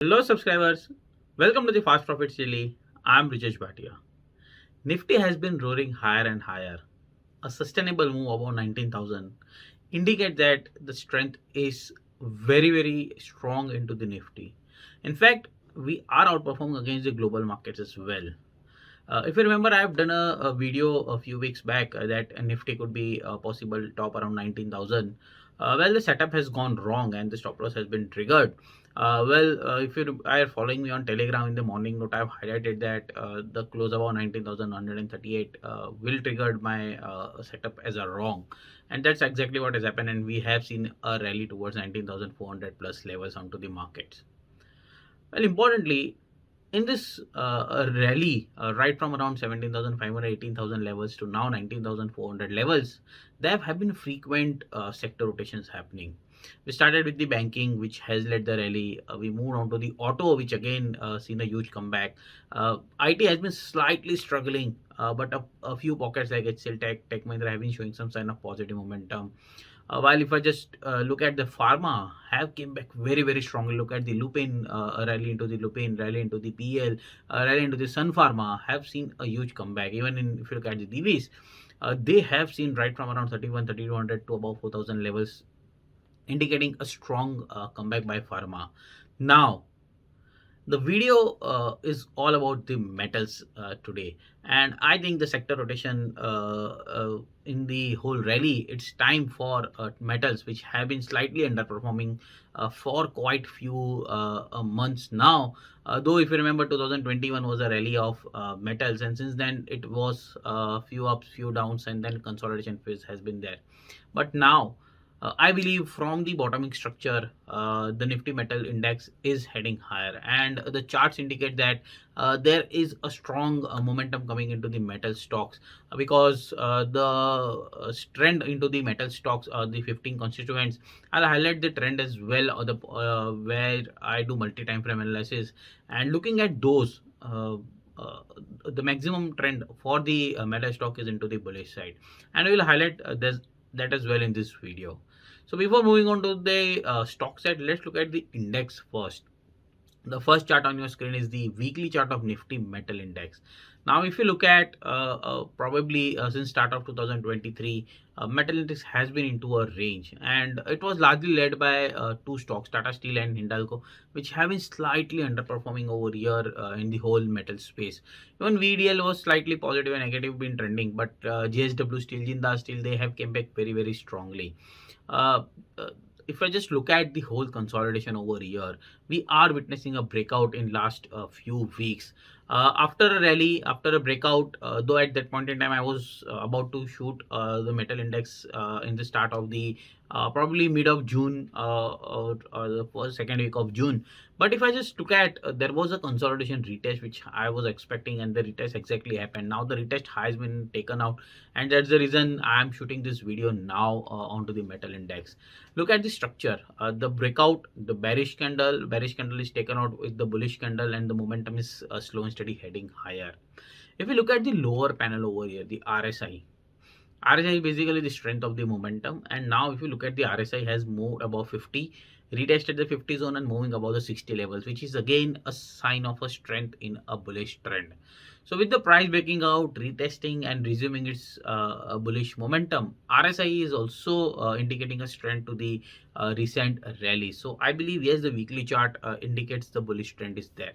Hello, subscribers. Welcome to the Fast Profits Daily. I'm Rijesh Bhatia. Nifty has been roaring higher and higher. A sustainable move above 19,000 indicate that the strength is very strong into the Nifty. In fact, we are outperforming against the global markets as well. If you remember, I have done a video a few weeks back that Nifty could be a possible top around 19,000. Well, the setup has gone wrong and the stop loss has been triggered. If you are following me on Telegram in the morning note, I have highlighted that the close about 19,138 will trigger my setup as a wrong. And that's exactly what has happened. And we have seen a rally towards 19,400 plus levels onto the markets. Well, importantly, in this rally, right from around 17,500, 18,000 levels to now 19,400 levels, there have been frequent sector rotations happening. We started with the banking, which has led the rally. We moved on to the auto, which again seen a huge comeback. IT has been slightly struggling, but a few pockets like HCL Tech Mahindra have been showing some sign of positive momentum. While if I just look at the pharma, have came back very strongly. Look at the Lupin rally into the Lupin, rally into the PL, rally into the Sun Pharma have seen a huge comeback. Even if you look at the DVs, they have seen right from around 3,200 to about 4,000 levels, indicating a strong comeback by pharma. Now, the video is all about the metals today, and I think the sector rotation in the whole rally, it's time for metals which have been slightly underperforming for quite few months now. Though if you remember, 2021 was a rally of metals, and since then it was few ups, few downs, and then consolidation phase has been there. But now I believe from the bottoming structure, the Nifty Metal Index is heading higher, and the charts indicate that there is a strong momentum coming into the metal stocks because the trend into the metal stocks, the 15 constituents. I'll highlight the trend as well, where I do multi-time frame analysis and looking at those. The maximum trend for the metal stock is into the bullish side, and we will highlight that as well in this video. So before moving on to the stock set, let's look at the index first. The first chart on your screen is the weekly chart of Nifty Metal Index. Now, if you look at probably since start of 2023, Metal Index has been into a range, and it was largely led by two stocks, Tata Steel and Hindalco, which have been slightly underperforming over here in the whole metal space. Even VDL was slightly positive and negative, been trending, but JSW Steel, Jindal Steel, they have came back very strongly. Uh, uh, if I just look at the whole consolidation over here, we are witnessing a breakout in last few weeks. After a rally, after a breakout, though at that point in time I was about to shoot the metal index in the start of the probably mid of June, or the first second week of June. But if I just look at, there was a consolidation retest which I was expecting, and the retest exactly happened. Now the retest has been taken out, and that's the reason I am shooting this video now onto the metal index. Look at the structure, the breakout, the bearish candle is taken out with the bullish candle, and the momentum is slow and steady heading higher. If you look at the lower panel over here, the RSI is basically the strength of the momentum, and now if you look at the RSI has moved above 50, retested the 50 zone and moving above the 60 levels, which is again a sign of a strength in a bullish trend. So with the price breaking out, retesting and resuming its bullish momentum, RSI is also indicating a strength to the recent rally. So I believe yes, the weekly chart indicates the bullish trend is there.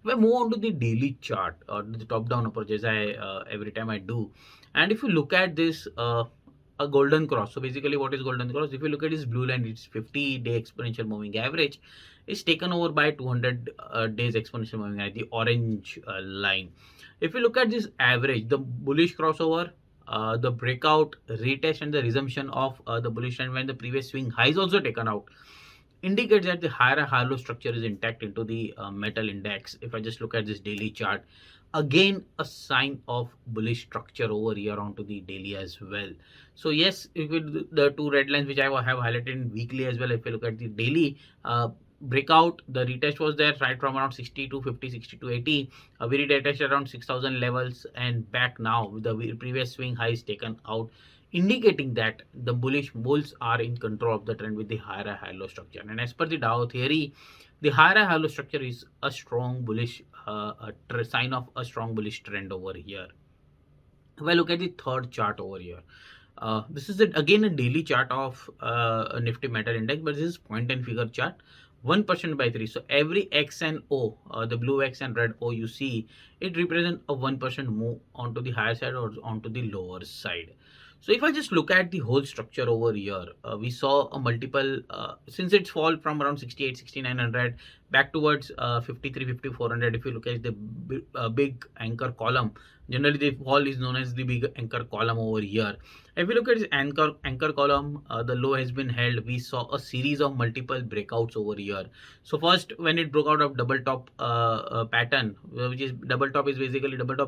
If I move on to the daily chart or the top down approach, as I every time I do, and if you look at this, a golden cross. So basically, what is golden cross? If you look at this blue line, it's 50-day exponential moving average. It's taken over by 200 days exponential moving average, the orange line. If you look at this average, the bullish crossover, the breakout, retest, and the resumption of the bullish trend when the previous swing high is also taken out, indicates that the higher high low structure is intact into the metal index. If I just look at this daily chart, again a sign of bullish structure over here onto the daily as well. So yes, if the two red lines which I have highlighted in weekly as well, if you look at the daily, breakout, the retest was there right from around 60 to 50, 60 to 80. We retested around 6,000 levels and back now with the previous swing highs taken out, indicating that the bullish bulls are in control of the trend with the higher high low structure. And as per the Dow theory, the higher high low structure is a strong bullish sign of a strong bullish trend over here. If I look at the third chart over here, this is again a daily chart of a Nifty Metal Index, but this is point and figure chart. 1% by 3. So every X and O, the blue X and red O you see, it represents a 1% move onto the higher side or onto the lower side. So if I just look at the whole structure over here, we saw a multiple, since it's fall from around 68, 6900 back towards 53, 5400. If you look at the big anchor column, generally the fall is known as the big anchor column over here. If you look at this anchor column, the low has been held. We saw a series of multiple breakouts over here. So first, when it broke out of double top pattern, which is double top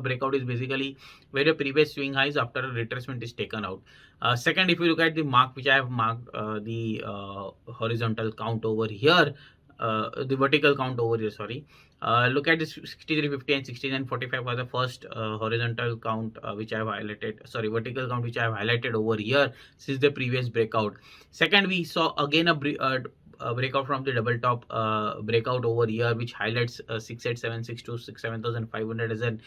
breakout is basically where the previous swing highs after a retracement is taken out. Second, if you look at the mark which I have marked, the horizontal count over here, the vertical count over here, sorry. Look at this 6350 and 6945 for the first horizontal count which I have highlighted, sorry, vertical count which I have highlighted over here since the previous breakout. Second, we saw again a breakout from the double top breakout over here, which highlights 68762 67500 as an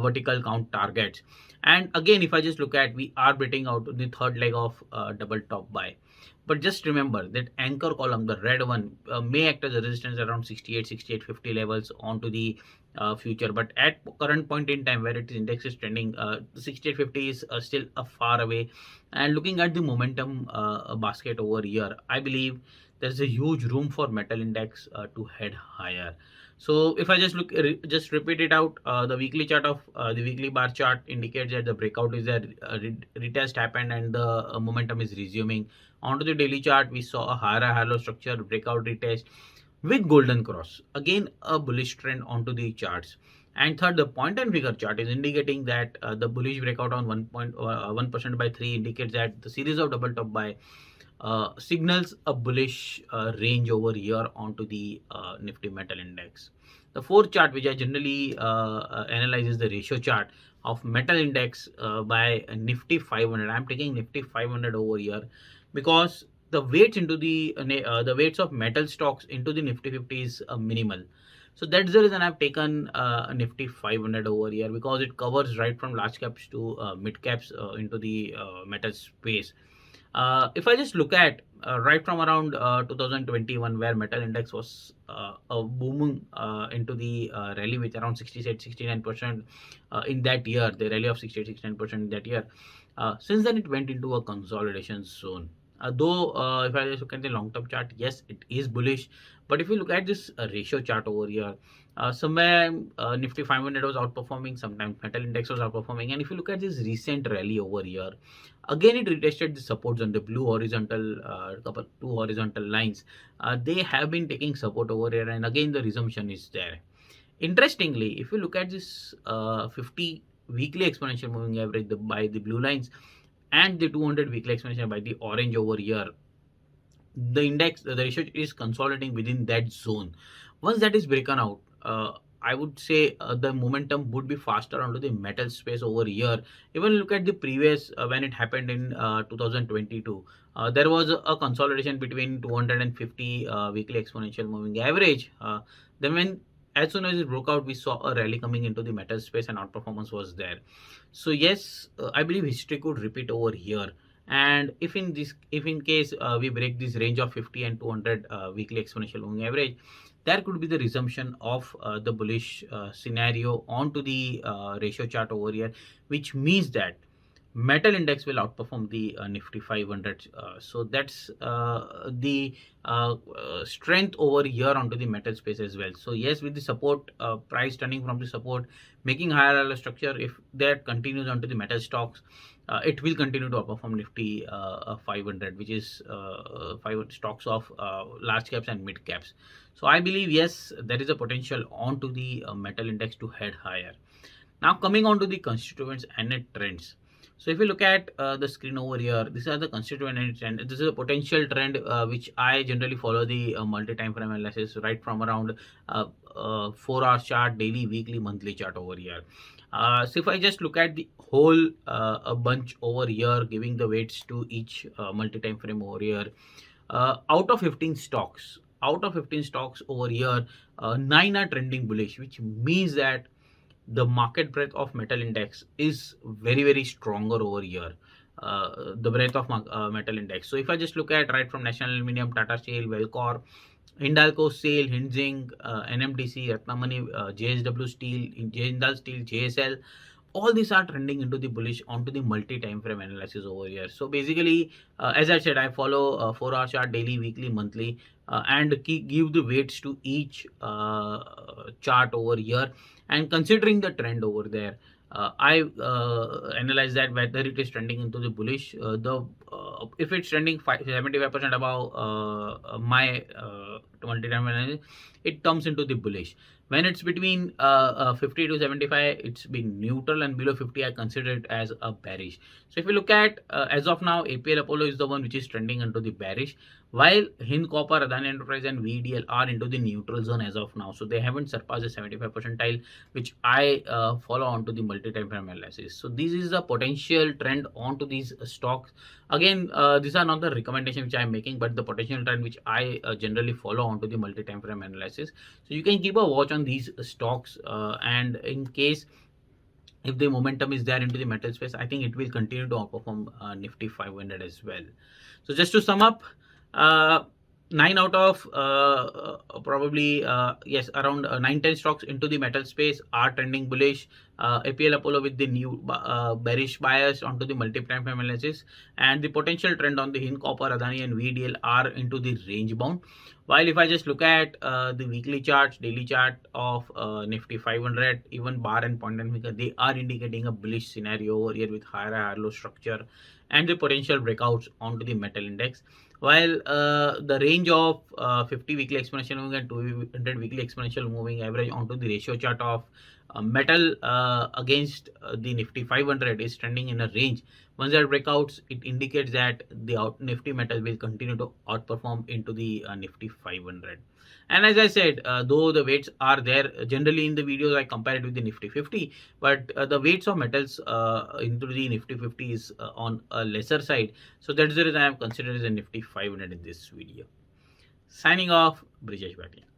vertical count targets. And again, if I just look at, we are breaking out the third leg of double top buy. But just remember that anchor column, the red one, may act as a resistance around 68, 6850 levels onto the future. But at current point in time where it is index is trending, 6850 is still far away. And looking at the momentum basket over here, I believe there's a huge room for metal index to head higher. So if I just just repeat it out, the weekly chart of the weekly bar chart indicates that the breakout is there, retest happened and the momentum is resuming. Onto the daily chart, we saw a higher high low structure, breakout retest with golden cross. Again, a bullish trend onto the charts. And third, the point and figure chart is indicating that the bullish breakout on 1% by 3 indicates that the series of double top by signals a bullish range over here onto the Nifty Metal Index. The fourth chart which I generally analyze is the ratio chart of metal index by Nifty 500. I'm taking Nifty 500 over here because the weights into the weights of metal stocks into the Nifty 50 is minimal. So that's the reason I've taken Nifty 500 over here, because it covers right from large caps to mid caps into the metal space. If I just look at right from around 2021, where metal index was booming into the rally with around 68, 69% in that year, the rally of 68, 69% in that year. Since then, it went into a consolidation zone. Though if I just look at the long-term chart, yes, it is bullish. But if you look at this ratio chart over here, somewhere Nifty 500 was outperforming, sometimes metal index was outperforming. And if you look at this recent rally over here, again it retested the supports on the blue horizontal two horizontal lines. They have been taking support over here, and again the resumption is there. Interestingly, if you look at this 50 weekly exponential moving average by the blue lines and the 200 weekly exponential by the orange over here, the index, the ratio is consolidating within that zone. Once that is broken out, I would say the momentum would be faster onto the metal space over here. Even look at the previous when it happened in 2022, there was a consolidation between 250 weekly exponential moving average. Then when as soon as it broke out, we saw a rally coming into the metal space and outperformance was there. So yes, I believe history could repeat over here. And if in case we break this range of 50 and 200 weekly exponential moving average, there could be the resumption of the bullish scenario onto the ratio chart over here, which means that metal index will outperform the Nifty 500. So that's the strength over here onto the metal space as well. So yes, with the support price turning from the support, making higher structure, if that continues onto the metal stocks, it will continue to outperform Nifty 500, which is 5 stocks of large caps and mid caps. So I believe yes, there is a potential onto the metal index to head higher. Now coming on to the constituents and net trends. So if you look at the screen over here, these are the constituent trend. This is a potential trend which I generally follow the multi-time frame analysis right from around 4 hour chart, daily, weekly, monthly chart over here. So if I just look at the whole a bunch over here, giving the weights to each multi-time frame over here, out of 15 stocks, over here, 9 are trending bullish, which means that the market breadth of metal index is very stronger over here. The breadth of metal index. So if I just look at right from National Aluminium, Tata Steel, Velcor, Hindalco, SAIL, Hinzing, NMDC, Ratnamani, JSW Steel, Jindal Steel, JSL, all these are trending into the bullish onto the multi time frame analysis over here. So basically, as I said, I follow 4 hour chart, daily, weekly, monthly, and give the weights to each chart over here, and considering the trend over there, I analyze that whether it is trending into the bullish. The If it's trending 75% above my multi-time analysis, it comes into the bullish. When it's between 50 to 75, it's been neutral, and below 50, I consider it as a bearish. So if you look at as of now, APL Apollo is the one which is trending into the bearish, while Hind Copper, Adani Enterprise, and VDL are into the neutral zone as of now. So they haven't surpassed the 75 percentile, which I follow onto the multi-time frame analysis. So this is the potential trend onto these stocks. Again, these are not the recommendation which I am making, but the potential trend which I generally follow onto the multi-time frame analysis. So you can keep a watch on these stocks, and in case if the momentum is there into the metal space, I think it will continue to outperform Nifty 500 as well. So just to sum up, uh, 9 out of probably yes, around 9-10 stocks into the metal space are trending bullish. APL Apollo with the new bearish bias onto the multi-prime analysis, and the potential trend on the Hind Copper, Adani, and VDL are into the range bound. While if I just look at the weekly charts, daily chart of Nifty 500, even bar and point and finger, they are indicating a bullish scenario over here with higher low structure and the potential breakouts onto the metal index. While the range of 50 weekly exponential moving and 200 weekly exponential moving average onto the ratio chart of metal against the Nifty 500 is trending in a range. Once that breakouts, it indicates that the Nifty metal will continue to outperform into the Nifty 500. And as I said, though the weights are there, generally in the videos I compare it with the Nifty 50, but the weights of metals into the Nifty 50 is on a lesser side. So that's the reason I have considered as a Nifty 500 in this video. Signing off, Brijesh Bhatia.